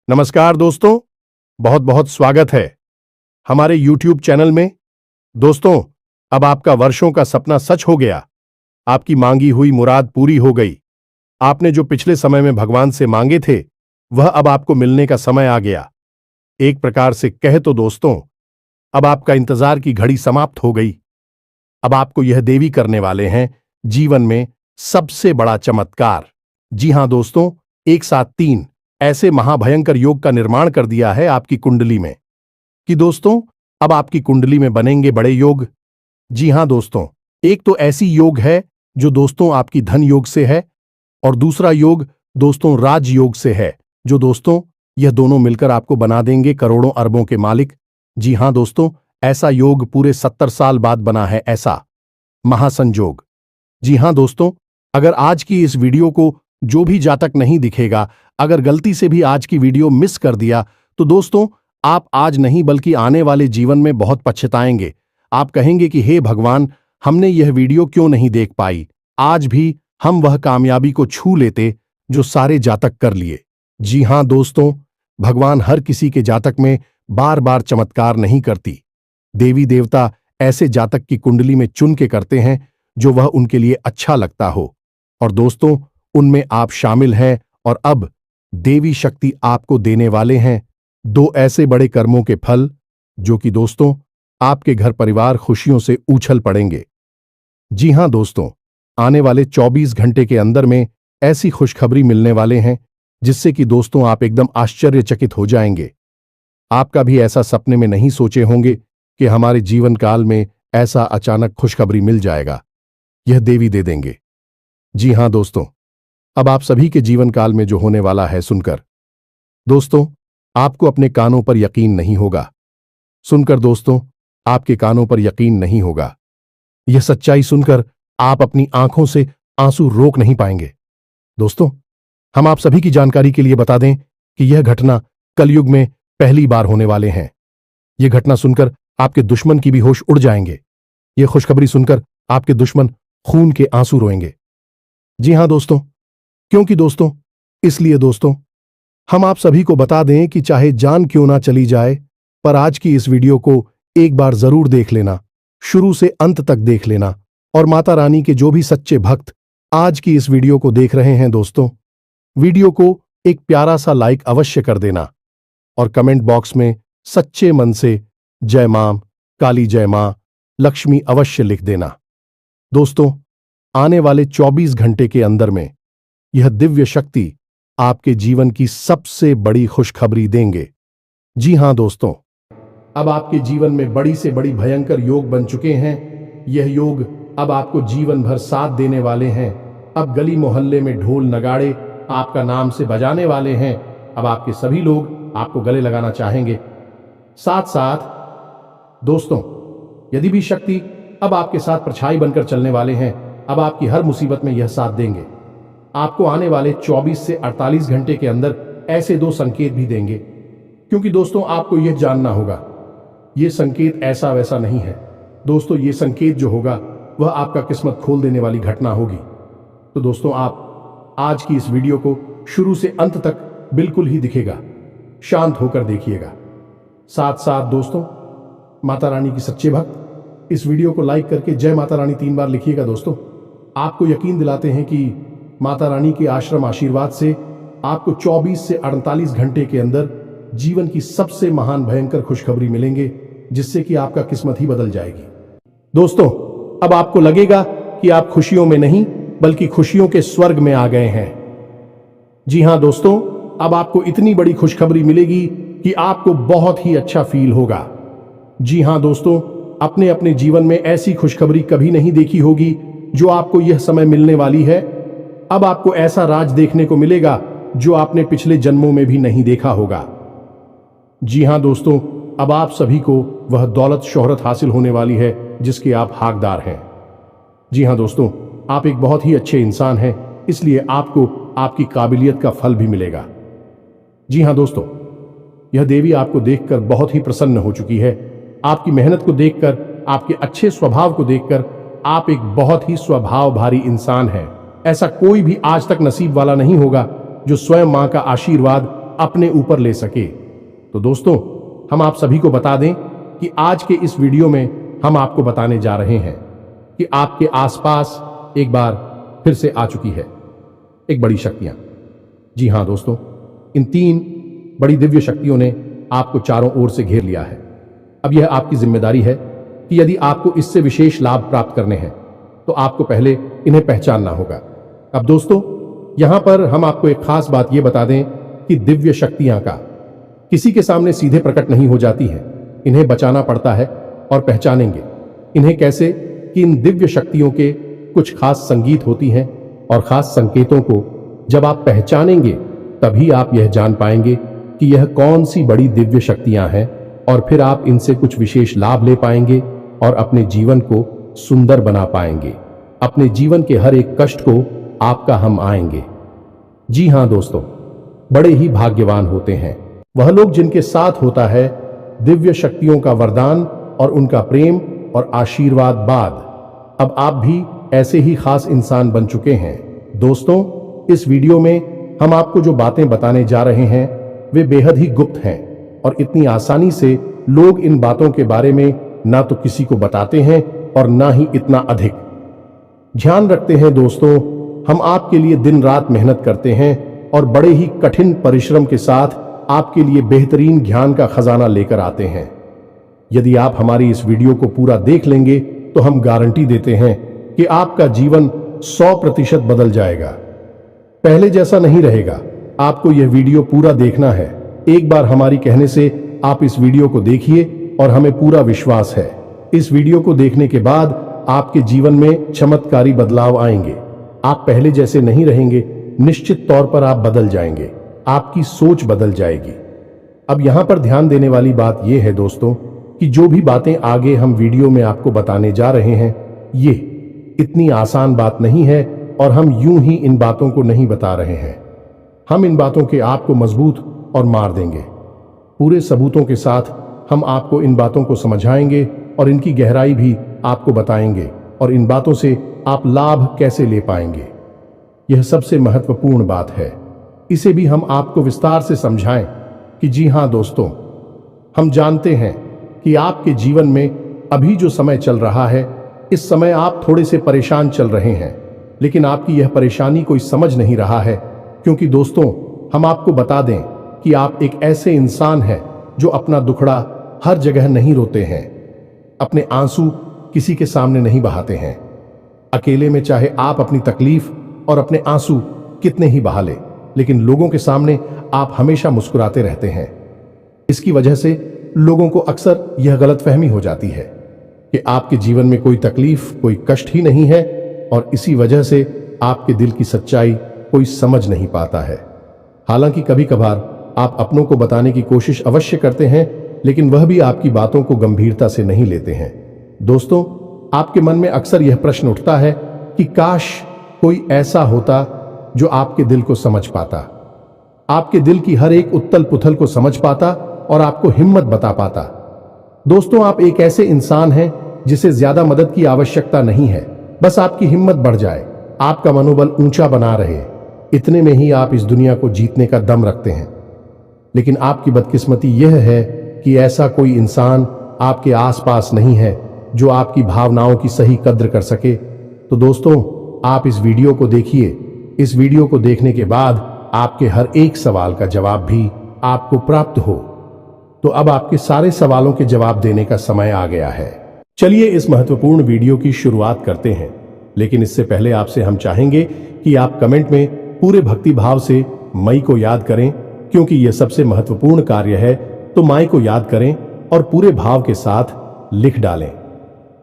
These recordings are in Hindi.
नमस्कार दोस्तों, बहुत बहुत स्वागत है हमारे YouTube चैनल में। दोस्तों, अब आपका वर्षों का सपना सच हो गया। आपकी मांगी हुई मुराद पूरी हो गई। आपने जो पिछले समय में भगवान से मांगे थे, वह अब आपको मिलने का समय आ गया। एक प्रकार से कहे तो दोस्तों, अब आपका इंतजार की घड़ी समाप्त हो गई। अब आपको यह देवी करने वाले हैं जीवन में सबसे बड़ा चमत्कार। जी हां दोस्तों, एक साथ 3 ऐसे महाभयंकर योग का निर्माण कर दिया है आपकी कुंडली में कि दोस्तों, अब आपकी कुंडली में बनेंगे बड़े योग। जी हां दोस्तों, एक तो ऐसी योग है जो दोस्तों आपकी धन योग से है, और दूसरा योग दोस्तों राज योग से है, जो दोस्तों यह दोनों मिलकर आपको बना देंगे करोड़ों अरबों के मालिक। जी हां दोस्तों, ऐसा योग पूरे 70 साल बाद बना है, ऐसा महासंयोग। जी हां दोस्तों, अगर आज की इस वीडियो को जो भी जातक नहीं दिखेगा, अगर गलती से भी आज की वीडियो मिस कर दिया, तो दोस्तों आप आज नहीं बल्कि आने वाले जीवन में बहुत पछताएंगे। आप कहेंगे कि हे भगवान, हमने यह वीडियो क्यों नहीं देख पाई, आज भी हम वह कामयाबी को छू लेते जो सारे जातक कर लिए। जी हां दोस्तों, भगवान हर किसी के जातक में बार बार चमत्कार नहीं करती। देवी देवता ऐसे जातक की कुंडली में चुन के करते हैं जो वह उनके लिए अच्छा लगता हो, और दोस्तों उनमें आप शामिल हैं। और अब देवी शक्ति आपको देने वाले हैं 2 ऐसे बड़े कर्मों के फल, जो कि दोस्तों आपके घर परिवार खुशियों से उछल पड़ेंगे। जी हां दोस्तों, आने वाले 24 घंटे के अंदर में ऐसी खुशखबरी मिलने वाले हैं जिससे कि दोस्तों आप एकदम आश्चर्यचकित हो जाएंगे। आप कभी ऐसा सपने में नहीं सोचे होंगे कि हमारे जीवन काल में ऐसा अचानक खुशखबरी मिल जाएगा। यह देवी दे देंगे। जी हां दोस्तों, अब आप सभी के जीवन काल में जो होने वाला है सुनकर दोस्तों आपको अपने कानों पर यकीन नहीं होगा। सुनकर दोस्तों आपके कानों पर यकीन नहीं होगा। यह सच्चाई सुनकर आप अपनी आंखों से आंसू रोक नहीं पाएंगे। दोस्तों, हम आप सभी की जानकारी के लिए बता दें कि यह घटना कलयुग में पहली बार होने वाले हैं। यह घटना सुनकर आपके दुश्मन की भी होश उड़ जाएंगे। यह खुशखबरी सुनकर आपके दुश्मन खून के आंसू रोएंगे। जी हां दोस्तों, क्योंकि दोस्तों इसलिए दोस्तों हम आप सभी को बता दें कि चाहे जान क्यों ना चली जाए, पर आज की इस वीडियो को एक बार जरूर देख लेना, शुरू से अंत तक देख लेना। और माता रानी के जो भी सच्चे भक्त आज की इस वीडियो को देख रहे हैं दोस्तों, वीडियो को एक प्यारा सा लाइक अवश्य कर देना, और कमेंट बॉक्स में सच्चे मन से जय मां काली, जय मां लक्ष्मी अवश्य लिख देना। दोस्तों, आने वाले 24 घंटे के अंदर में यह दिव्य शक्ति आपके जीवन की सबसे बड़ी खुशखबरी देंगे। जी हां दोस्तों, अब आपके जीवन में बड़ी से बड़ी भयंकर योग बन चुके हैं। यह योग अब आपको जीवन भर साथ देने वाले हैं। अब गली मोहल्ले में ढोल नगाड़े आपका नाम से बजाने वाले हैं। अब आपके सभी लोग आपको गले लगाना चाहेंगे। साथ साथ दोस्तों, यदि भी शक्ति अब आपके साथ परछाई बनकर चलने वाले हैं, अब आपकी हर मुसीबत में यह साथ देंगे। आपको आने वाले 24 से 48 घंटे के अंदर ऐसे 2 संकेत भी देंगे, क्योंकि दोस्तों आपको यह जानना होगा, यह संकेत ऐसा वैसा नहीं है। दोस्तों ये संकेत जो होगा वह आपका किस्मत खोल देने वाली घटना होगी। तो दोस्तों आप आज की इस वीडियो को शुरू से अंत तक बिल्कुल ही दिखेगा, शांत होकर देखिएगा। साथ साथ दोस्तों, माता रानी की सच्चे भक्त इस वीडियो को लाइक करके जय माता रानी 3 बार लिखिएगा। दोस्तों आपको यकीन दिलाते हैं कि माता रानी के आश्रम आशीर्वाद से आपको 24 से 48 घंटे के अंदर जीवन की सबसे महान भयंकर खुशखबरी मिलेंगे, जिससे कि आपका किस्मत ही बदल जाएगी। दोस्तों अब आपको लगेगा कि आप खुशियों में नहीं बल्कि खुशियों के स्वर्ग में आ गए हैं। जी हां दोस्तों, अब आपको इतनी बड़ी खुशखबरी मिलेगी कि आपको बहुत ही अच्छा फील होगा। जी हां दोस्तों, अपने अपने जीवन में ऐसी खुशखबरी कभी नहीं देखी होगी जो आपको यह समय मिलने वाली है। अब आपको ऐसा राज देखने को मिलेगा जो आपने पिछले जन्मों में भी नहीं देखा होगा। जी हां दोस्तों, अब आप सभी को वह दौलत शोहरत हासिल होने वाली है जिसके आप हकदार हैं। जी हां दोस्तों, आप एक बहुत ही अच्छे इंसान हैं, इसलिए आपको आपकी काबिलियत का फल भी मिलेगा। जी हां दोस्तों, यह देवी आपको देखकर बहुत ही प्रसन्न हो चुकी है। आपकी मेहनत को देखकर, आपके अच्छे स्वभाव को देखकर आप एक बहुत ही स्वभाव भारी इंसान हैं। ऐसा कोई भी आज तक नसीब वाला नहीं होगा जो स्वयं मां का आशीर्वाद अपने ऊपर ले सके। तो दोस्तों, हम आप सभी को बता दें कि आज के इस वीडियो में हम आपको बताने जा रहे हैं कि आपके आसपास एक बार फिर से आ चुकी है एक बड़ी शक्तियां। जी हां दोस्तों, इन 3 बड़ी दिव्य शक्तियों ने आपको चारों ओर से घेर लिया है। अब यह आपकी जिम्मेदारी है कि यदि आपको इससे विशेष लाभ प्राप्त करने हैं तो आपको पहले इन्हें पहचानना होगा। अब दोस्तों, यहां पर हम आपको एक खास बात यह बता दें कि दिव्य शक्तियां का किसी के सामने सीधे प्रकट नहीं हो जाती है। इन्हें बचाना पड़ता है। और पहचानेंगे इन्हें कैसे कि इन दिव्य शक्तियों के कुछ खास संगीत होती हैं और खास संकेतों को जब आप पहचानेंगे तभी आप यह जान पाएंगे कि यह कौन सी बड़ी दिव्य शक्तियां हैं, और फिर आप इनसे कुछ विशेष लाभ ले पाएंगे और अपने जीवन को सुंदर बना पाएंगे। अपने जीवन के हर एक कष्ट को आपका हम आएंगे। जी हां दोस्तों, बड़े ही भाग्यवान होते हैं वह लोग जिनके साथ होता है दिव्य शक्तियों का वरदान और उनका प्रेम और आशीर्वाद बाद। अब आप भी ऐसे ही खास इंसान बन चुके हैं। दोस्तों, इस वीडियो में हम आपको जो बातें बताने जा रहे हैं वे बेहद ही गुप्त हैं और इतनी आसानी से लोग इन बातों के बारे में ना तो किसी को बताते हैं और ना ही इतना अधिक ध्यान रखते हैं। दोस्तों, हम आपके लिए दिन रात मेहनत करते हैं और बड़े ही कठिन परिश्रम के साथ आपके लिए बेहतरीन ज्ञान का खजाना लेकर आते हैं। यदि आप हमारी इस वीडियो को पूरा देख लेंगे तो हम गारंटी देते हैं कि आपका जीवन 100% बदल जाएगा, पहले जैसा नहीं रहेगा। आपको यह वीडियो पूरा देखना है। एक बार हमारी कहने से आप इस वीडियो को देखिए और हमें पूरा विश्वास है इस वीडियो को देखने के बाद आपके जीवन में चमत्कारी बदलाव आएंगे। आप पहले जैसे नहीं रहेंगे, निश्चित तौर पर आप बदल जाएंगे, आपकी सोच बदल जाएगी। अब यहां पर ध्यान देने वाली बात यह है दोस्तों कि जो भी बातें आगे हम वीडियो में आपको बताने जा रहे हैं ये इतनी आसान बात नहीं है और हम यूं ही इन बातों को नहीं बता रहे हैं। हम इन बातों के आपको मजबूत और मार देंगे। पूरे सबूतों के साथ हम आपको इन बातों को समझाएंगे और इनकी गहराई भी आपको बताएंगे और इन बातों से आप लाभ कैसे ले पाएंगे। यह सबसे महत्वपूर्ण बात है। इसे भी हम आपको विस्तार से समझाएं कि जी हां दोस्तों, हम जानते हैं कि आपके जीवन में अभी जो समय चल रहा है इस समय आप थोड़े से परेशान चल रहे हैं, लेकिन आपकी यह परेशानी कोई समझ नहीं रहा है। क्योंकि दोस्तों, हम आपको बता दें कि आप एक ऐसे इंसान हैं जो अपना दुखड़ा हर जगह नहीं रोते हैं, अपने आंसू किसी के सामने नहीं बहाते हैं। अकेले में चाहे आप अपनी तकलीफ और अपने आंसू कितने ही बहा ले, लेकिन लोगों के सामने आप हमेशा मुस्कुराते रहते हैं। इसकी वजह से लोगों को अक्सर यह गलतफहमी हो जाती है कि आपके जीवन में कोई तकलीफ, कोई कष्ट ही नहीं है और इसी वजह से आपके दिल की सच्चाई कोई समझ नहीं पाता है। हालांकि कभी कभार आप अपनों को बताने की कोशिश अवश्य करते हैं, लेकिन वह भी आपकी बातों को गंभीरता से नहीं लेते हैं। दोस्तों, आपके मन में अक्सर यह प्रश्न उठता है कि काश कोई ऐसा होता जो आपके दिल को समझ पाता, आपके दिल की हर एक उथल पुथल को समझ पाता और आपको हिम्मत बता पाता। दोस्तों, आप एक ऐसे इंसान हैं जिसे ज्यादा मदद की आवश्यकता नहीं है, बस आपकी हिम्मत बढ़ जाए, आपका मनोबल ऊंचा बना रहे, इतने में ही आप इस दुनिया को जीतने का दम रखते हैं। लेकिन आपकी बदकिस्मती यह है कि ऐसा कोई इंसान आपके आसपास नहीं है जो आपकी भावनाओं की सही कद्र कर सके। तो दोस्तों, आप इस वीडियो को देखिए। इस वीडियो को देखने के बाद आपके हर एक सवाल का जवाब भी आपको प्राप्त हो। तो अब आपके सारे सवालों के जवाब देने का समय आ गया है। चलिए इस महत्वपूर्ण वीडियो की शुरुआत करते हैं, लेकिन इससे पहले आपसे हम चाहेंगे कि आप कमेंट में पूरे भक्ति भाव से मई को याद करें, क्योंकि यह सबसे महत्वपूर्ण कार्य है। तो माई को याद करें और पूरे भाव के साथ लिख डालें,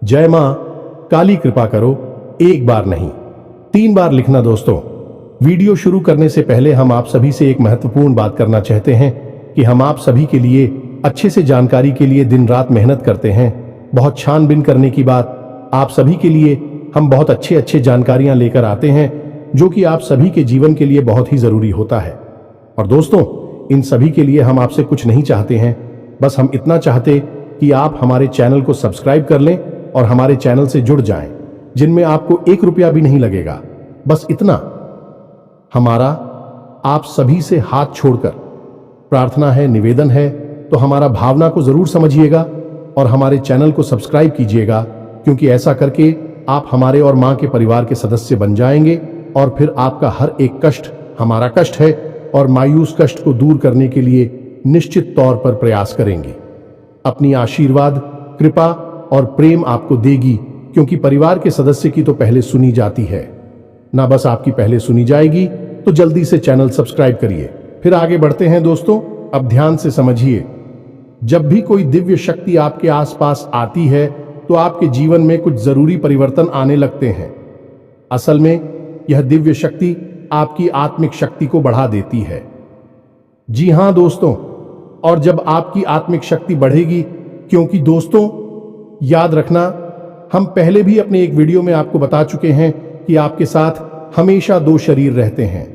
जय मां काली कृपा करो। एक बार नहीं, 3 बार लिखना। दोस्तों, वीडियो शुरू करने से पहले हम आप सभी से एक महत्वपूर्ण बात करना चाहते हैं कि हम आप सभी के लिए अच्छे से जानकारी के लिए दिन रात मेहनत करते हैं। बहुत छानबीन करने की बात, आप सभी के लिए हम बहुत अच्छे जानकारियां लेकर आते हैं जो कि आप सभी के जीवन के लिए बहुत ही जरूरी होता है। और दोस्तों, इन सभी के लिए हम आपसे कुछ नहीं चाहते हैं, बस हम इतना चाहते कि आप हमारे चैनल को सब्सक्राइब कर लें और हमारे चैनल से जुड़ जाएं, जिनमें आपको 1 रुपया भी नहीं लगेगा। बस इतना। हमारा आप सभी से हाथ छोड़कर प्रार्थना है, निवेदन है, तो हमारा भावना को जरूर समझिएगा और हमारे चैनल को सब्सक्राइब कीजिएगा, क्योंकि ऐसा करके आप हमारे और मां के परिवार के सदस्य बन जाएंगे और फिर आपका हर एक कष्ट हमारा कष्ट है और मायूस कष्ट को दूर करने के लिए निश्चित तौर पर प्रयास करेंगे। अपनी आशीर्वाद, कृपा और प्रेम आपको देगी, क्योंकि परिवार के सदस्य की तो पहले सुनी जाती है ना, बस आपकी पहले सुनी जाएगी। तो जल्दी से चैनल सब्सक्राइब करिए। फिर आगे बढ़ते हैं दोस्तों। अब ध्यान से समझिए, जब भी कोई दिव्य शक्ति आपके आसपास आती है तो आपके जीवन में कुछ जरूरी परिवर्तन आने लगते हैं। असल में यह दिव्य शक्ति आपकी आत्मिक शक्ति को बढ़ा देती है। जी हां दोस्तों, और जब आपकी आत्मिक शक्ति बढ़ेगी, क्योंकि दोस्तों याद रखना, हम पहले भी अपने एक वीडियो में आपको बता चुके हैं कि आपके साथ हमेशा दो शरीर रहते हैं।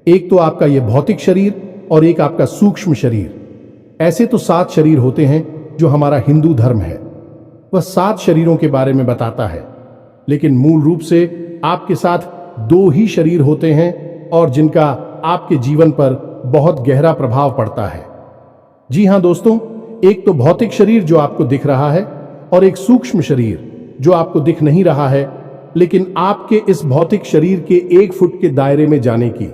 एक तो आपका यह भौतिक शरीर और एक आपका सूक्ष्म शरीर। ऐसे तो 7 शरीर होते हैं जो हमारा हिंदू धर्म है, वह 7 शरीरों के बारे में बताता है, लेकिन मूल रूप से आपके साथ 2 ही शरीर होते हैं और जिनका आपके जीवन पर बहुत गहरा प्रभाव पड़ता है। जी हां दोस्तों, एक तो भौतिक शरीर जो आपको दिख रहा है और एक सूक्ष्म शरीर जो आपको दिख नहीं रहा है, लेकिन आपके इस भौतिक शरीर के 1 फुट के दायरे में जाने की,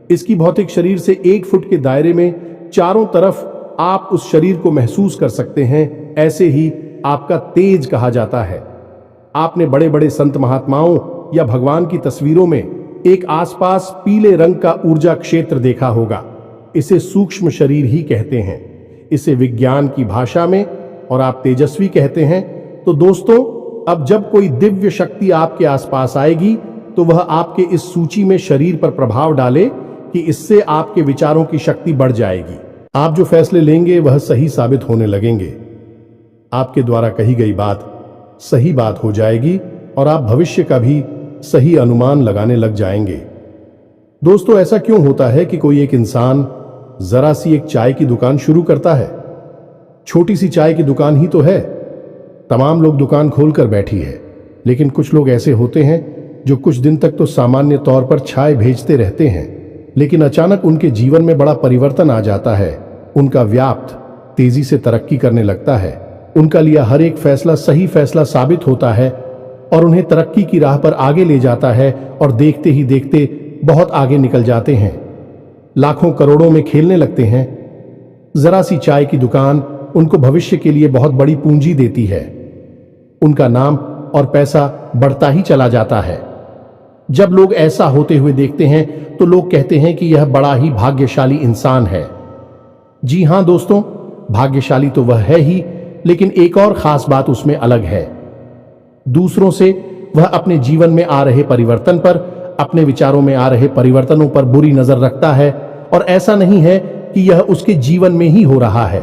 इसकी भौतिक शरीर से 1 फुट के दायरे में चारों तरफ आप उस शरीर को महसूस कर सकते हैं। ऐसे ही आपका तेज कहा जाता है। आपने बड़े बड़े संत महात्माओं या भगवान की तस्वीरों में एक आसपास पीले रंग का ऊर्जा क्षेत्र देखा होगा। इसे सूक्ष्म शरीर ही कहते हैं, इसे विज्ञान की भाषा में, और आप तेजस्वी कहते हैं। तो दोस्तों, अब जब कोई दिव्य शक्ति आपके आसपास आएगी तो वह आपके इस सूची में शरीर पर प्रभाव डाले कि इससे आपके विचारों की शक्ति बढ़ जाएगी। आप जो फैसले लेंगे वह सही साबित होने लगेंगे। आपके द्वारा कही गई बात सही बात हो जाएगी और आप भविष्य का भी सही अनुमान लगाने लग जाएंगे। दोस्तों, ऐसा क्यों होता है कि कोई एक इंसान जरा सी एक चाय की दुकान शुरू करता है? छोटी सी चाय की दुकान ही तो है, तमाम लोग दुकान खोलकर बैठी है, लेकिन कुछ लोग ऐसे होते हैं जो कुछ दिन तक तो सामान्य तौर पर चाय भेजते रहते हैं, लेकिन अचानक उनके जीवन में बड़ा परिवर्तन आ जाता है। उनका व्यापार तेजी से तरक्की करने लगता है, उनका लिया हर एक फैसला सही फैसला साबित होता है और उन्हें तरक्की की राह पर आगे ले जाता है, और देखते ही देखते बहुत आगे निकल जाते हैं, लाखों करोड़ों में खेलने लगते हैं। जरा सी चाय की दुकान उनको भविष्य के लिए बहुत बड़ी पूंजी देती है। उनका नाम और पैसा बढ़ता ही चला जाता है। जब लोग ऐसा होते हुए देखते हैं तो लोग कहते हैं कि यह बड़ा ही भाग्यशाली इंसान है। जी हां दोस्तों, भाग्यशाली तो वह है ही, लेकिन एक और खास बात उसमें अलग है। दूसरों से वह अपने जीवन में आ रहे परिवर्तन पर, अपने विचारों में आ रहे परिवर्तनों पर बुरी नजर रखता है, और ऐसा नहीं है कि यह उसके जीवन में ही हो रहा है।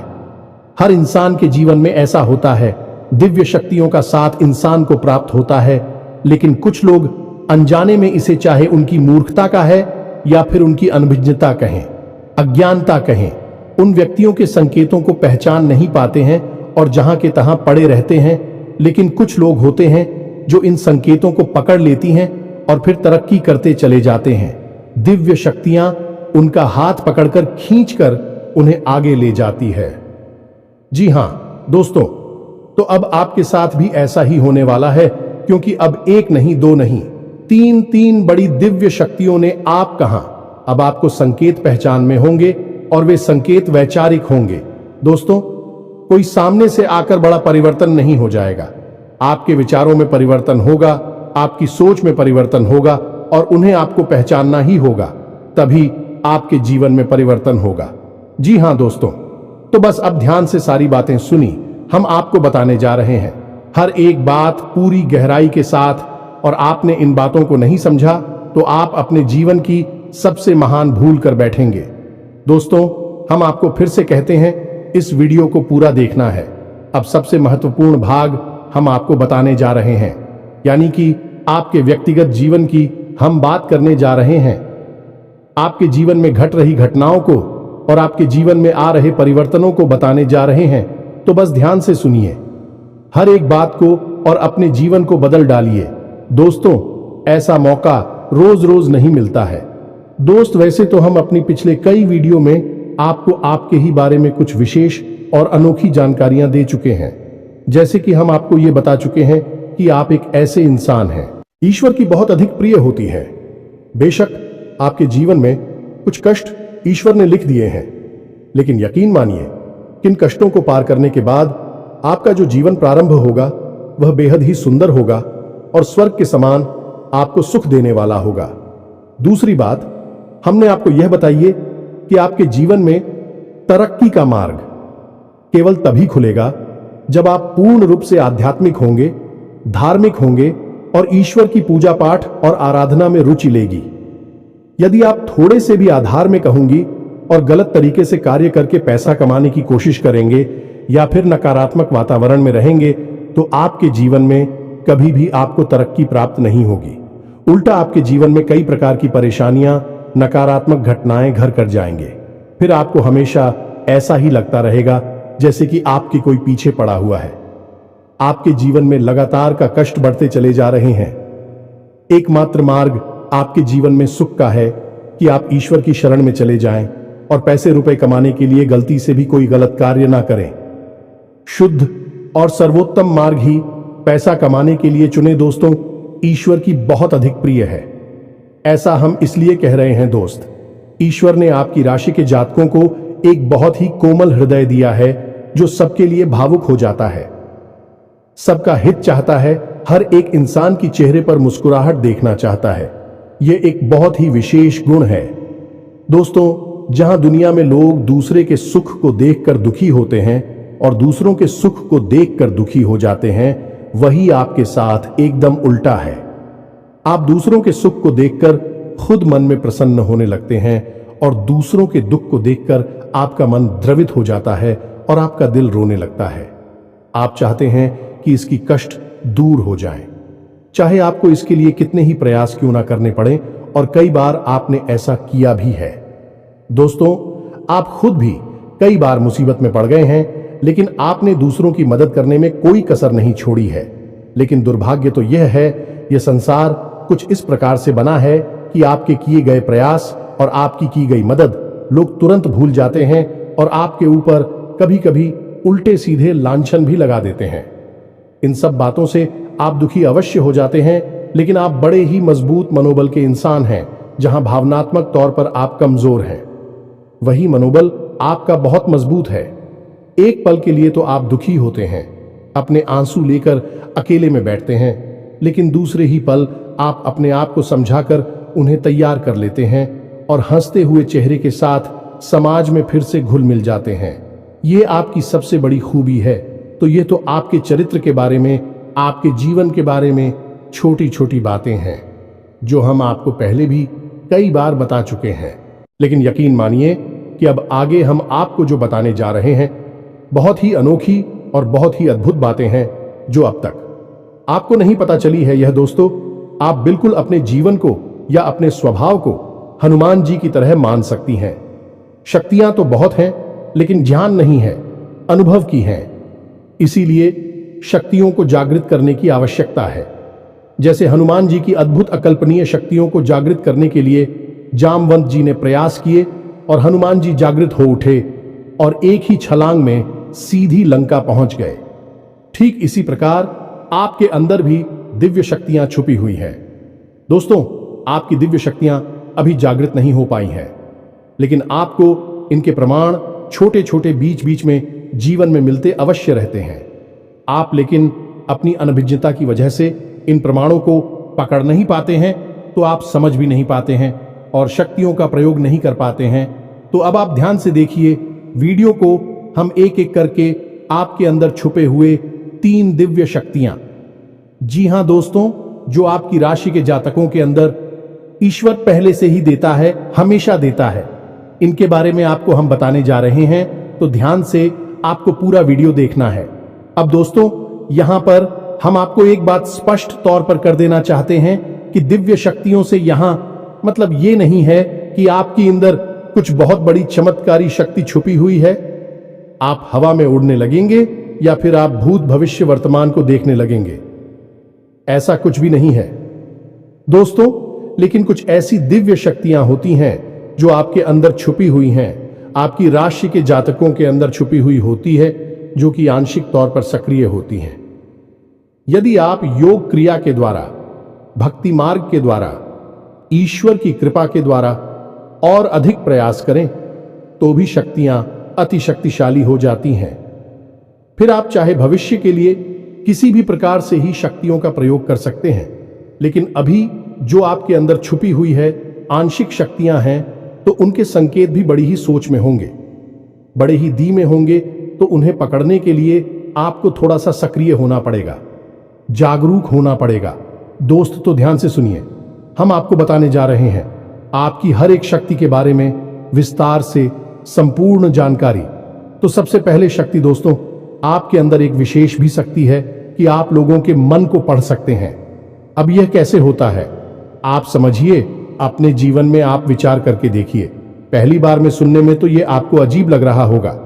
हर इंसान के जीवन में ऐसा होता है। दिव्य शक्तियों का साथ इंसान को प्राप्त होता है, लेकिन कुछ लोग अनजाने में इसे, चाहे उनकी मूर्खता का है या फिर उनकी अनभिज्ञता कहें, अज्ञानता कहें, उन व्यक्तियों के संकेतों को पहचान नहीं पाते हैं और जहां के तहां पड़े रहते हैं। लेकिन कुछ लोग होते हैं जो इन संकेतों को पकड़ लेती हैं और फिर तरक्की करते चले जाते हैं। दिव्य शक्तियां उनका हाथ पकड़कर खींचकर उन्हें आगे ले जाती है। जी हां दोस्तों, तो अब आपके साथ भी ऐसा ही होने वाला है, क्योंकि अब 1 नहीं 2 नहीं 3 बड़ी दिव्य शक्तियों ने आप कहां, अब आपको संकेत पहचान में होंगे, और वे संकेत वैचारिक होंगे। दोस्तों, कोई सामने से आकर बड़ा परिवर्तन नहीं हो जाएगा। आपके विचारों में परिवर्तन होगा, आपकी सोच में परिवर्तन होगा, और उन्हें आपको पहचानना ही होगा, तभी आपके जीवन में परिवर्तन होगा। जी हां दोस्तों, तो बस अब ध्यान से सारी बातें सुनी, हम आपको बताने जा रहे हैं हर एक बात पूरी गहराई के साथ, और आपने इन बातों को नहीं समझा तो आप अपने जीवन की सबसे महान भूल कर बैठेंगे। दोस्तों, हम आपको फिर से कहते हैं, इस वीडियो को पूरा देखना है। अब सबसे महत्वपूर्ण भाग हम आपको बताने जा रहे हैं, यानी कि आपके व्यक्तिगत जीवन की हम बात करने जा रहे हैं। आपके जीवन में घट रही घटनाओं को और आपके जीवन में आ रहे परिवर्तनों को बताने जा रहे हैं। तो बस ध्यान से सुनिए हर एक बात को और अपने जीवन को बदल डालिए। दोस्तों, ऐसा मौका रोज रोज नहीं मिलता है। दोस्त, वैसे तो हम अपनी पिछले कई वीडियो में आपको आपके ही बारे में कुछ विशेष और अनोखी जानकारियां दे चुके हैं। जैसे कि हम आपको ये बता चुके हैं कि आप एक ऐसे इंसान हैं ईश्वर की बहुत अधिक प्रिय होती है। बेशक आपके जीवन में कुछ कष्ट ईश्वर ने लिख दिए हैं, लेकिन यकीन मानिए किन कष्टों को पार करने के बाद आपका जो जीवन प्रारंभ होगा वह बेहद ही सुंदर होगा और स्वर्ग के समान आपको सुख देने वाला होगा। दूसरी बात, हमने आपको यह बताइए कि आपके जीवन में तरक्की का मार्ग केवल तभी खुलेगा जब आप पूर्ण रूप से आध्यात्मिक होंगे, धार्मिक होंगे और ईश्वर की पूजा पाठ और आराधना में रुचि लेगी। यदि आप थोड़े से भी अधार्मिक होंगी और गलत तरीके से कार्य करके पैसा कमाने की कोशिश करेंगे या फिर नकारात्मक वातावरण में रहेंगे तो आपके जीवन में कभी भी आपको तरक्की प्राप्त नहीं होगी। उल्टा आपके जीवन में कई प्रकार की परेशानियां, नकारात्मक घटनाएं घर कर जाएंगे। फिर आपको हमेशा ऐसा ही लगता रहेगा जैसे कि आपके कोई पीछे पड़ा हुआ है। आपके जीवन में लगातार का कष्ट बढ़ते चले जा रहे हैं। एकमात्र मार्ग आपके जीवन में सुख का है कि आप ईश्वर की शरण में चले जाएं और पैसे रुपए कमाने के लिए गलती से भी कोई गलत कार्य ना करें। शुद्ध और सर्वोत्तम मार्ग ही पैसा कमाने के लिए चुने दोस्तों ईश्वर की बहुत अधिक प्रिय है। ऐसा हम इसलिए कह रहे हैं दोस्त, ईश्वर ने आपकी राशि के जातकों को एक बहुत ही कोमल हृदय दिया है जो सबके लिए भावुक हो जाता है, सबका हित चाहता है, हर एक इंसान की चेहरे पर मुस्कुराहट देखना चाहता है। यह एक बहुत ही विशेष गुण है दोस्तों। जहां दुनिया में लोग दूसरे के सुख को देखकर दुखी होते हैं और दूसरों के सुख को देखकर दुखी हो जाते हैं, वही आपके साथ एकदम उल्टा है। आप दूसरों के सुख को देखकर खुद मन में प्रसन्न होने लगते हैं और दूसरों के दुख को देखकर आपका मन द्रवित हो जाता है और आपका दिल रोने लगता है। आप चाहते हैं कि इसकी कष्ट दूर हो जाए, चाहे आपको इसके लिए कितने ही प्रयास क्यों ना करने पड़े, और कई बार आपने ऐसा किया भी है। दोस्तों, आप खुद भी कई बार मुसीबत में पड़ गए हैं, लेकिन आपने दूसरों की मदद करने में कोई कसर नहीं छोड़ी है। लेकिन दुर्भाग्य तो यह है, यह संसार कुछ इस प्रकार से बना है कि आपके किए गए प्रयास और आपकी की गई मदद लोग तुरंत भूल जाते हैं और आपके ऊपर कभी कभी उल्टे सीधे लांछन भी लगा देते हैं। इन सब बातों से आप दुखी अवश्य हो जाते हैं, लेकिन आप बड़े ही मजबूत मनोबल के इंसान हैं। जहां भावनात्मक तौर पर आप कमजोर हैं, वही मनोबल आपका बहुत मजबूत है। एक पल के लिए तो आप दुखी होते हैं, अपने आंसू लेकर अकेले में बैठते हैं, लेकिन दूसरे ही पल आप अपने आप को समझाकर उन्हें तैयार कर लेते हैं और हंसते हुए चेहरे के साथ समाज में फिर से घुल मिल जाते हैं। ये आपकी सबसे बड़ी खूबी है। तो ये तो आपके चरित्र के बारे में, आपके जीवन के बारे में छोटी छोटी बातें हैं जो हम आपको पहले भी कई बार बता चुके हैं। लेकिन यकीन मानिए कि अब आगे हम आपको जो बताने जा रहे हैं बहुत ही अनोखी और बहुत ही अद्भुत बातें हैं जो अब तक आपको नहीं पता चली है। यह दोस्तों, आप बिल्कुल अपने जीवन को या अपने स्वभाव को हनुमान जी की तरह मान सकती हैं। शक्तियां तो बहुत हैं, लेकिन ज्ञान नहीं है, अनुभव की है। इसीलिए शक्तियों को जागृत करने की आवश्यकता है। जैसे हनुमान जी की अद्भुत अकल्पनीय शक्तियों को जागृत करने के लिए जामवंत जी ने प्रयास किए और हनुमान जी जागृत हो उठे और एक ही छलांग में सीधी लंका पहुंच गए। ठीक इसी प्रकार आपके अंदर भी दिव्य शक्तियां छुपी हुई हैं। दोस्तों, आपकी दिव्य शक्तियां अभी जागृत नहीं हो पाई हैं, लेकिन आपको इनके प्रमाण छोटे छोटे बीच बीच में जीवन में मिलते अवश्य रहते हैं। आप लेकिन अपनी अनभिज्ञता की वजह से इन प्रमाणों को पकड़ नहीं पाते हैं, तो आप समझ भी नहीं पाते हैं और शक्तियों का प्रयोग नहीं कर पाते हैं। तो अब आप ध्यान से देखिए वीडियो को, हम एक एक करके आपके अंदर छुपे हुए 3 दिव्य शक्तियां, जी हां दोस्तों, जो आपकी राशि के जातकों के अंदर ईश्वर पहले से ही देता है, हमेशा देता है, इनके बारे में आपको हम बताने जा रहे हैं। तो ध्यान से आपको पूरा वीडियो देखना है। अब दोस्तों, यहां पर हम आपको एक बात स्पष्ट तौर पर कर देना चाहते हैं कि दिव्य शक्तियों से यहां मतलब ये नहीं है कि आपके अंदर कुछ बहुत बड़ी चमत्कारी शक्ति छुपी हुई है। आप हवा में उड़ने लगेंगे या फिर आप भूत भविष्य वर्तमान को देखने लगेंगे, ऐसा कुछ भी नहीं है दोस्तों। लेकिन कुछ ऐसी दिव्य शक्तियां होती हैं जो आपके अंदर छुपी हुई हैं। आपकी राशि के जातकों के अंदर छुपी हुई होती है, जो कि आंशिक तौर पर सक्रिय होती हैं। यदि आप योग क्रिया के द्वारा, भक्ति मार्ग के द्वारा, ईश्वर की कृपा के द्वारा और अधिक प्रयास करें तो भी शक्तियां अति शक्तिशाली हो जाती हैं। फिर आप चाहे भविष्य के लिए किसी भी प्रकार से ही शक्तियों का प्रयोग कर सकते हैं, लेकिन अभी जो आपके अंदर छुपी हुई है आंशिक शक्तियां हैं, तो उनके संकेत भी बड़ी ही सोच में होंगे, बड़े ही धीमे होंगे। तो उन्हें पकड़ने के लिए आपको थोड़ा सा सक्रिय होना पड़ेगा, जागरूक होना पड़ेगा। दोस्त तो ध्यान से सुनिए, हम आपको बताने जा रहे हैं आपकी हर एक शक्ति के बारे में विस्तार से संपूर्ण जानकारी। तो सबसे पहले शक्ति दोस्तों, आपके अंदर एक विशेष भी शक्ति है कि आप लोगों के मन को पढ़ सकते हैं। अब यह कैसे होता है आप समझिए, अपने जीवन में आप विचार करके देखिए। पहली बार में सुनने में तो यह आपको अजीब लग रहा होगा,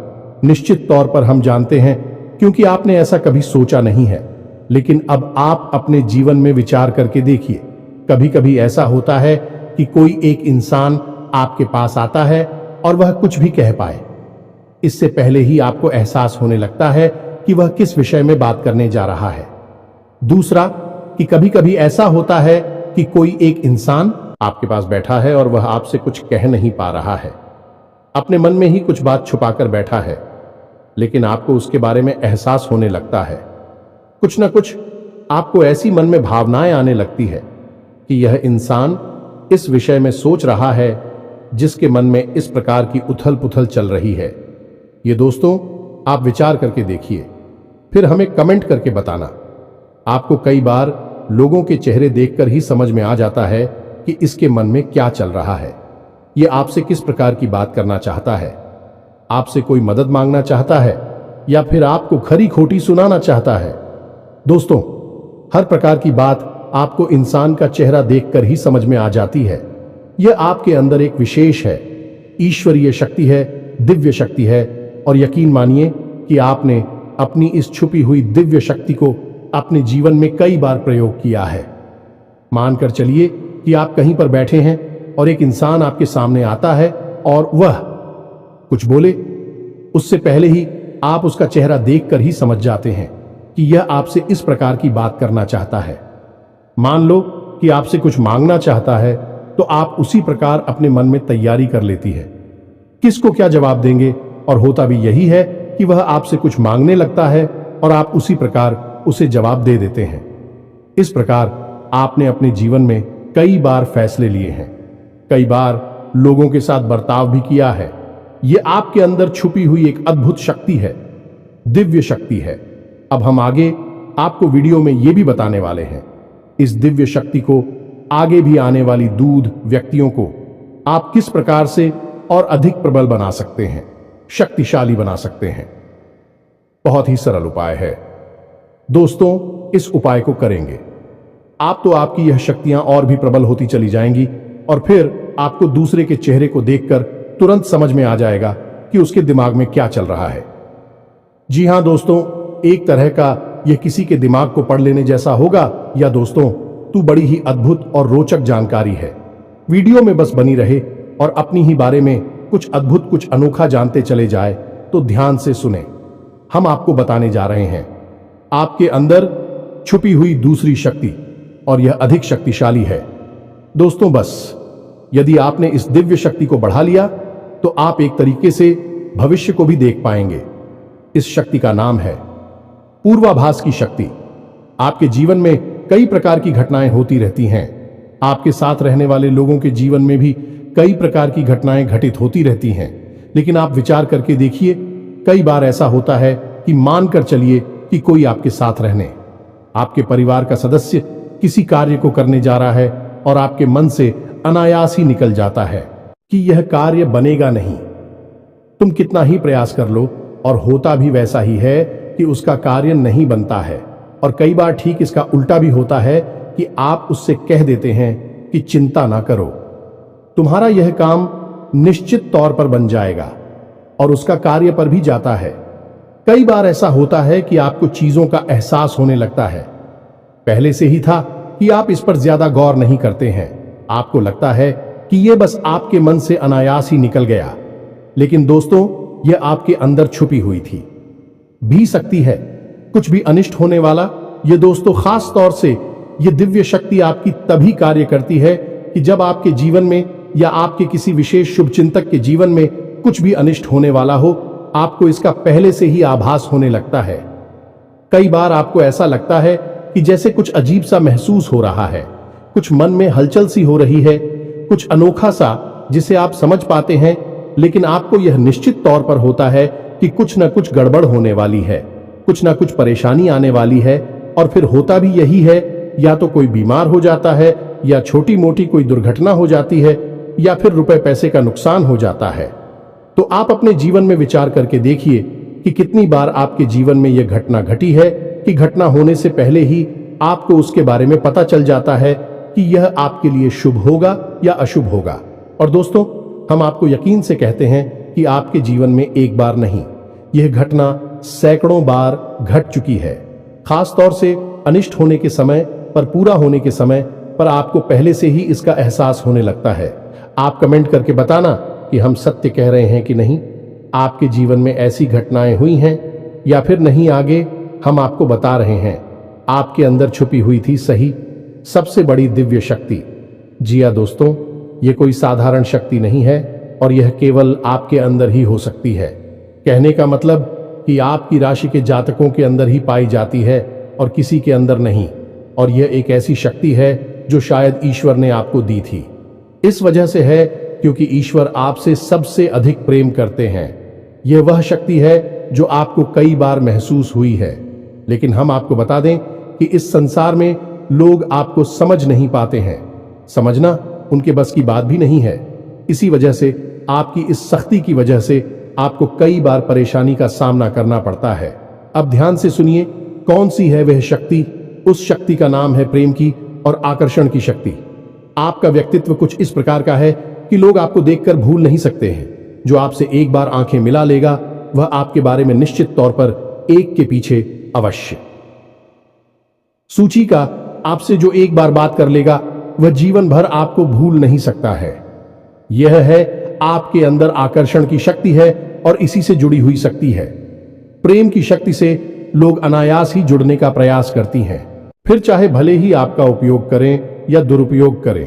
निश्चित तौर पर हम जानते हैं, क्योंकि आपने ऐसा कभी सोचा नहीं है। लेकिन अब आप अपने जीवन में विचार करके देखिए। कभी कभी ऐसा होता है कि कोई एक इंसान आपके पास आता है और वह कुछ भी कह पाए, इससे पहले ही आपको एहसास होने लगता है कि वह किस विषय में बात करने जा रहा है। दूसरा, कि कभी कभी ऐसा होता है कि कोई एक इंसान आपके पास बैठा है और वह आपसे कुछ कह नहीं पा रहा है, अपने मन में ही कुछ बात छुपाकर बैठा है, लेकिन आपको उसके बारे में एहसास होने लगता है। कुछ न कुछ आपको ऐसी मन में भावनाएं आने लगती है कि यह इंसान इस विषय में सोच रहा है जिसके मन में इस प्रकार की उथल पुथल चल रही है। ये दोस्तों आप विचार करके देखिए, फिर हमें कमेंट करके बताना। आपको कई बार लोगों के चेहरे देखकर ही समझ में आ जाता है कि इसके मन में क्या चल रहा है, ये आपसे किस प्रकार की बात करना चाहता है, आपसे कोई मदद मांगना चाहता है या फिर आपको खरी खोटी सुनाना चाहता है। दोस्तों, हर प्रकार की बात आपको इंसान का चेहरा देखकर ही समझ में आ जाती है। यह आपके अंदर एक विशेष है, ईश्वरीय शक्ति है, दिव्य शक्ति है। और यकीन मानिए कि आपने अपनी इस छुपी हुई दिव्य शक्ति को अपने जीवन में कई बार प्रयोग किया है। मानकर चलिए कि आप कहीं पर बैठे हैं और एक इंसान आपके सामने आता है और वह कुछ बोले, उससे पहले ही आप उसका चेहरा देखकर ही समझ जाते हैं कि यह आपसे इस प्रकार की बात करना चाहता है। मान लो कि आपसे कुछ मांगना चाहता है, तो आप उसी प्रकार अपने मन में तैयारी कर लेती है किसको क्या जवाब देंगे, और होता भी यही है कि वह आपसे कुछ मांगने लगता है और आप उसी प्रकार उसे जवाब दे देते हैं। इस प्रकार आपने अपने जीवन में कई बार फैसले लिए हैं, कई बार लोगों के साथ बर्ताव भी किया है। यह आपके अंदर छुपी हुई एक अद्भुत शक्ति है, दिव्य शक्ति है। अब हम आगे आपको वीडियो में यह भी बताने वाले हैं, इस दिव्य शक्ति को आगे भी आने वाली दूध व्यक्तियों को आप किस प्रकार से और अधिक प्रबल बना सकते हैं, शक्तिशाली बना सकते हैं। बहुत ही सरल उपाय है दोस्तों, इस उपाय को करेंगे आप तो आपकी यह शक्तियां और भी प्रबल होती चली जाएंगी और फिर आपको दूसरे के चेहरे को देखकर तुरंत समझ में आ जाएगा कि उसके दिमाग में क्या चल रहा है। जी हां दोस्तों, एक तरह का यह किसी के दिमाग को पढ़ लेने जैसा होगा, या दोस्तों तू बड़ी ही अद्भुत और रोचक जानकारी है। वीडियो में बस बनी रहे और अपनी ही बारे में कुछ अद्भुत, कुछ अनोखा जानते चले जाए। तो ध्यान से सुने, हम आपको बताने जा रहे हैं आपके अंदर छुपी हुई दूसरी शक्ति, और यह अधिक शक्तिशाली है। दोस्तों बस यदि आपने इस दिव्य शक्ति को बढ़ा लिया तो आप एक तरीके से भविष्य को भी देख पाएंगे। इस शक्ति का नाम है पूर्वाभास की शक्ति। आपके जीवन में कई प्रकार की घटनाएं होती रहती हैं, आपके साथ रहने वाले लोगों के जीवन में भी कई प्रकार की घटनाएं घटित होती रहती हैं, लेकिन आप विचार करके देखिए, कई बार ऐसा होता है कि मानकर चलिए कि कोई आपके साथ रहने, आपके परिवार का सदस्य किसी कार्य को करने जा रहा है और आपके मन से अनायास ही निकल जाता है कि यह कार्य बनेगा नहीं। तुम कितना ही प्रयास कर लो और होता भी वैसा ही है कि उसका कार्य नहीं बनता है। और कई बार ठीक इसका उल्टा भी होता है कि आप उससे कह देते हैं कि चिंता ना करो, तुम्हारा यह काम निश्चित तौर पर बन जाएगा, और उसका कार्य पर भी जाता है। कई बार ऐसा होता है कि आपको चीजों का एहसास होने लगता है, पहले से ही था कि आप इस पर ज्यादा गौर नहीं करते हैं, आपको लगता है कि यह बस आपके मन से अनायास ही निकल गया, लेकिन दोस्तों, यह आपके अंदर छुपी हुई थी भी सकती है कुछ भी अनिष्ट होने वाला। ये दोस्तों, खास तौर से ये दिव्य शक्ति आपकी तभी कार्य करती है कि जब आपके जीवन में या आपके किसी विशेष शुभचिंतक के जीवन में कुछ भी अनिष्ट होने वाला हो, आपको इसका पहले से ही आभास होने लगता है। कई बार आपको ऐसा लगता है कि जैसे कुछ अजीब सा महसूस हो रहा है, कुछ मन में हलचल सी हो रही है, कुछ अनोखा सा जिसे आप समझ पाते हैं, लेकिन आपको यह निश्चित तौर पर होता है कि कुछ न कुछ गड़बड़ होने वाली है, कुछ न कुछ परेशानी आने वाली है। और फिर होता भी यही है, या तो कोई बीमार हो जाता है, या छोटी मोटी कोई दुर्घटना हो जाती है, या फिर रुपए पैसे का नुकसान हो जाता है। तो आप अपने जीवन में विचार करके देखिए कि कितनी बार आपके जीवन में यह घटना घटी है कि घटना होने से पहले ही आपको उसके बारे में पता चल जाता है कि यह आपके लिए शुभ होगा या अशुभ होगा। और दोस्तों, हम आपको यकीन से कहते हैं कि आपके जीवन में एक बार नहीं, यह घटना सैकड़ों बार घट चुकी है। खास तौर से अनिष्ट होने के समय पर, पूरा होने के समय पर आपको पहले से ही इसका एहसास होने लगता है। आप कमेंट करके बताना कि हम सत्य कह रहे हैं कि नहीं। आपके जीवन में ऐसी घटनाएं हुई हैं या फिर नहीं, आगे हम आपको बता रहे हैं। आपके अंदर छुपी हुई थी सही सबसे बड़ी दिव्य शक्ति। जी हाँ दोस्तों, ये कोई साधारण शक्ति नहीं है और यह केवल आपके अंदर ही हो सकती है। कहने का मतलब कि आपकी राशि के जातकों के अंदर ही पाई जाती है और किसी के अंदर नहीं। और यह एक ऐसी शक्ति है जो शायद ईश्वर ने आपको दी थी। इस वजह से है क्योंकि ईश्वर आपसे सबसे अधिक प्रेम करते हैं। यह वह शक्ति है जो आपको कई बार महसूस हुई है, लेकिन हम आपको बता दें कि इस संसार में लोग आपको समझ नहीं पाते हैं। समझना उनके बस की बात भी नहीं है। इसी वजह से आपकी इस सख्ती की वजह से आपको कई बार परेशानी का सामना करना पड़ता है। अब ध्यान से सुनिए, कौन सी है वह शक्ति। उस शक्ति का नाम है प्रेम की और आकर्षण की शक्ति। आपका व्यक्तित्व कुछ इस प्रकार का है कि लोग आपको देखकर भूल नहीं सकते हैं। जो आपसे एक बार आंखें मिला लेगा, वह आपके बारे में निश्चित तौर पर एक के पीछे अवश्य सूची का आपसे जो एक बार बात कर लेगा, वह जीवन भर आपको भूल नहीं सकता है। यह है आपके अंदर आकर्षण की शक्ति है और इसी से जुड़ी हुई शक्ति है। प्रेम की शक्ति से लोग अनायास ही जुड़ने का प्रयास करती हैं, फिर चाहे भले ही आपका उपयोग करें या दुरुपयोग करें,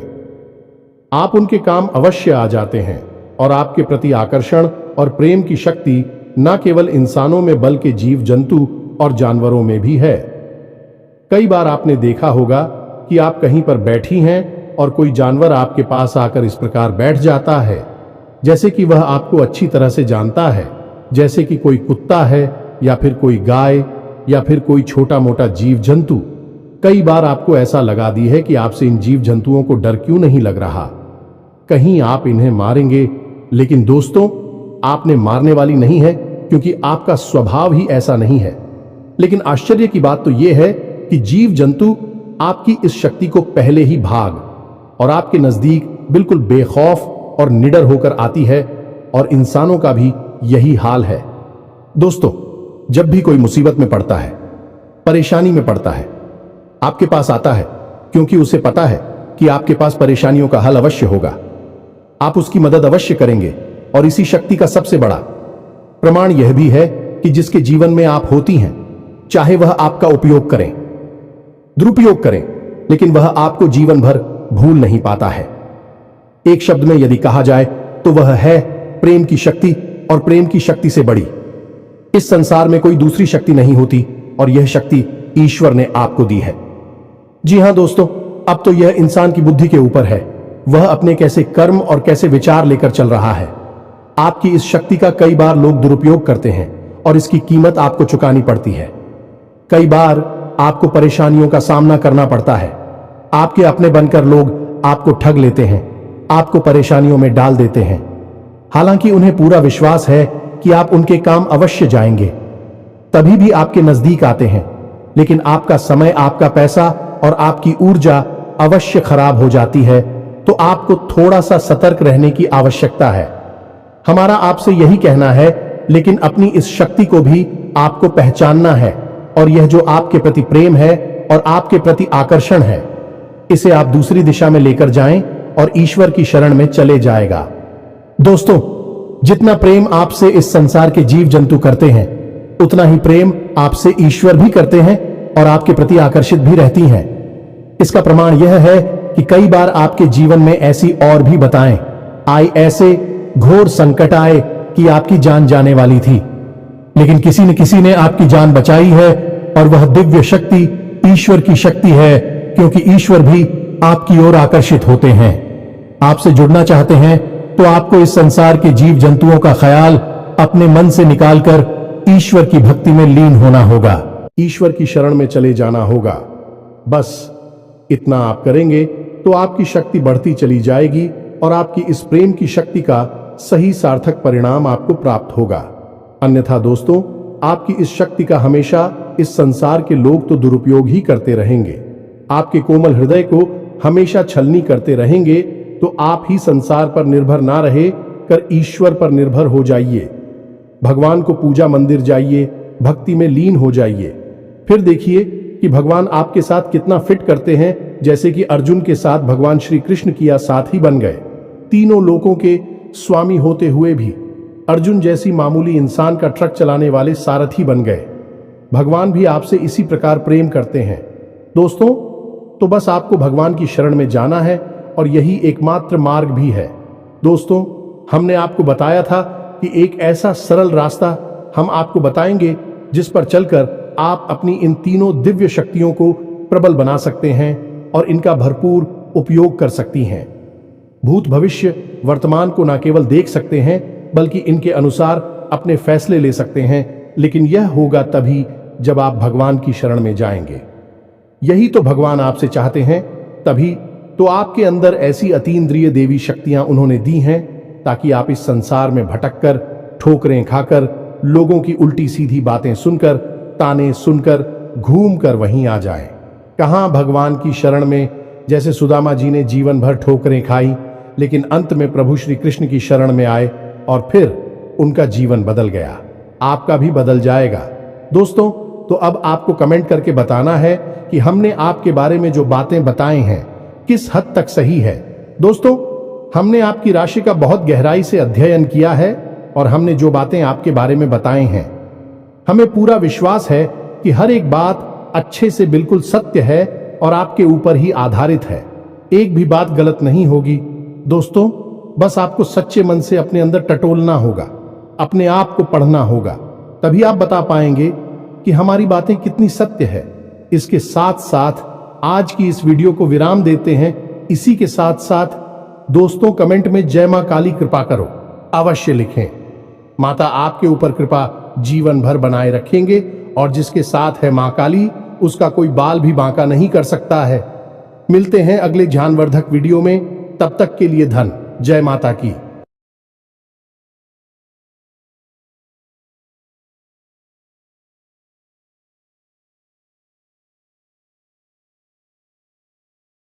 आप उनके काम अवश्य आ जाते हैं। और आपके प्रति आकर्षण और प्रेम की शक्ति न केवल इंसानों में बल्कि जीव जंतु और जानवरों में भी है। कई बार आपने देखा होगा कि आप कहीं पर बैठी हैं और कोई जानवर आपके पास आकर इस प्रकार बैठ जाता है जैसे कि वह आपको अच्छी तरह से जानता है, जैसे कि कोई कुत्ता है या फिर कोई गाय या फिर कोई छोटा मोटा जीव जंतु। कई बार आपको ऐसा लगा दी है कि आपसे इन जीव जंतुओं को डर क्यों नहीं लग रहा, कहीं आप इन्हें मारेंगे। लेकिन दोस्तों, आपने मारने वाली नहीं है क्योंकि आपका स्वभाव ही ऐसा नहीं है। लेकिन आश्चर्य की बात तो यह है कि जीव जंतु आपकी इस शक्ति को पहले ही भाग और आपके नजदीक बिल्कुल बेखौफ और निडर होकर आती है। और इंसानों का भी यही हाल है। दोस्तों, जब भी कोई मुसीबत में पड़ता है, परेशानी में पड़ता है, आपके पास आता है क्योंकि उसे पता है कि आपके पास परेशानियों का हल अवश्य होगा। आप उसकी मदद अवश्य करेंगे। और इसी शक्ति का सबसे बड़ा प्रमाण यह भी है कि जिसके जीवन में आप होती हैं, चाहे वह आपका उपयोग करें, दुरुपयोग करें, लेकिन वह आपको जीवन भर भूल नहीं पाता है। एक शब्द में यदि कहा जाए तो वह है प्रेम की शक्ति। और प्रेम की शक्ति से बड़ी इस संसार में कोई दूसरी शक्ति नहीं होती और यह शक्ति ईश्वर ने आपको दी है। जी हां दोस्तों, अब तो यह इंसान की बुद्धि के ऊपर है, वह अपने कैसे कर्म और कैसे विचार लेकर चल रहा है। आपकी इस शक्ति का कई बार लोग दुरुपयोग करते हैं और इसकी कीमत आपको चुकानी पड़ती है। कई बार आपको परेशानियों का सामना करना पड़ता है। आपके अपने बनकर लोग आपको ठग लेते हैं, आपको परेशानियों में डाल देते हैं, हालांकि उन्हें पूरा विश्वास है कि आप उनके काम अवश्य जाएंगे, तभी भी आपके नजदीक आते हैं। लेकिन आपका समय, आपका पैसा और आपकी ऊर्जा अवश्य खराब हो जाती है। तो आपको थोड़ा सा सतर्क रहने की आवश्यकता है। हमारा आपसे यही कहना है, लेकिन अपनी इस शक्ति को भी आपको पहचानना है। और यह जो आपके प्रति प्रेम है और आपके प्रति आकर्षण है, इसे आप दूसरी दिशा में लेकर जाएं और ईश्वर की शरण में चले जाएगा। दोस्तों, जितना प्रेम आपसे इस संसार के जीव जंतु करते हैं, उतना ही प्रेम आपसे ईश्वर भी करते हैं और आपके प्रति आकर्षित भी रहती हैं। इसका प्रमाण यह है कि कई बार आपके जीवन में ऐसी और भी बताएं आई, ऐसे घोर संकट आए कि आपकी जान जाने वाली थी, लेकिन किसी न किसी ने आपकी जान बचाई है, और वह दिव्य शक्ति ईश्वर की शक्ति है, क्योंकि ईश्वर भी आपकी ओर आकर्षित होते हैं। आपसे जुड़ना चाहते हैं तो आपको इस संसार के जीव जंतुओं का ख्याल अपने मन से निकालकर ईश्वर की भक्ति में लीन होना होगा, ईश्वर की शरण में चले जाना होगा। बस इतना आप करेंगे तो आपकी शक्ति बढ़ती चली जाएगी और आपकी इस प्रेम की शक्ति का सही सार्थक परिणाम आपको प्राप्त होगा। अन्यथा दोस्तों, आपकी इस शक्ति का हमेशा इस संसार के लोग तो दुरुपयोग ही करते रहेंगे। आपके कोमल हृदय को हमेशा छलनी करते रहेंगे, तो आप ही संसार पर निर्भर ना रहे कर ईश्वर पर निर्भर हो जाइए। भगवान को पूजा मंदिर जाइए, भक्ति में लीन हो जाइए। फिर देखिए कि भगवान आपके साथ कितना फिट करते हैं, जैसे कि अर्जुन के साथ भगवान श्री कृष्ण किया साथी बन गए। तीनों लोकों के स्वामी होते हुए भी अर्जुन जैसी मामूली इंसान का ट्रक चलाने वाले सारथी बन गए। भगवान भी आपसे इसी प्रकार प्रेम करते हैं दोस्तों। तो बस आपको भगवान की शरण में जाना है, और यही एकमात्र मार्ग भी है। दोस्तों, हमने आपको बताया था कि एक ऐसा सरल रास्ता हम आपको बताएंगे जिस पर चलकर आप अपनी इन तीनों दिव्य शक्तियों को प्रबल बना सकते हैं और इनका भरपूर उपयोग कर सकती हैं। भूत भविष्य वर्तमान को न केवल देख सकते हैं, बल्कि इनके अनुसार अपने फैसले ले सकते हैं, लेकिन यह होगा तभी जब आप भगवान की शरण में जाएंगे। यही तो भगवान आपसे चाहते हैं, तभी तो आपके अंदर ऐसी अतीन्द्रिय देवी शक्तियां उन्होंने दी हैं, ताकि आप इस संसार में भटककर, ठोकरें खाकर, लोगों की उल्टी सीधी बातें सुनकर, ताने सुनकर, घूमकर वहीं आ जाएं। कहां भगवान की शरण में, जैसे सुदामा जी ने जीवन भर ठोकरें खाई, लेकिन अंत में प्रभु श्री कृष्ण की शरण में आए और फिर उनका जीवन बदल गया। आपका भी बदल जाएगा दोस्तों। तो अब आपको कमेंट करके बताना है कि हमने आपके बारे में जो बातें बताई हैं किस हद तक सही है। दोस्तों, हमने आपकी राशि का बहुत गहराई से अध्ययन किया है और हमने जो बातें आपके बारे में बताई हैं, हमें पूरा विश्वास है कि हर एक बात अच्छे से बिल्कुल सत्य है और आपके ऊपर ही आधारित है। एक भी बात गलत नहीं होगी दोस्तों। बस आपको सच्चे मन से अपने अंदर टटोलना होगा, अपने आप को पढ़ना होगा, तभी आप बता पाएंगे कि हमारी बातें कितनी सत्य है। इसके साथ साथ आज की इस वीडियो को विराम देते हैं। इसी के साथ साथ दोस्तों, कमेंट में जय मां काली कृपा करो अवश्य लिखें। माता आपके ऊपर कृपा जीवन भर बनाए रखेंगे, और जिसके साथ है मां काली, उसका कोई बाल भी बांका नहीं कर सकता है। मिलते हैं अगले ज्ञानवर्धक वीडियो में, तब तक के लिए धन जय माता की।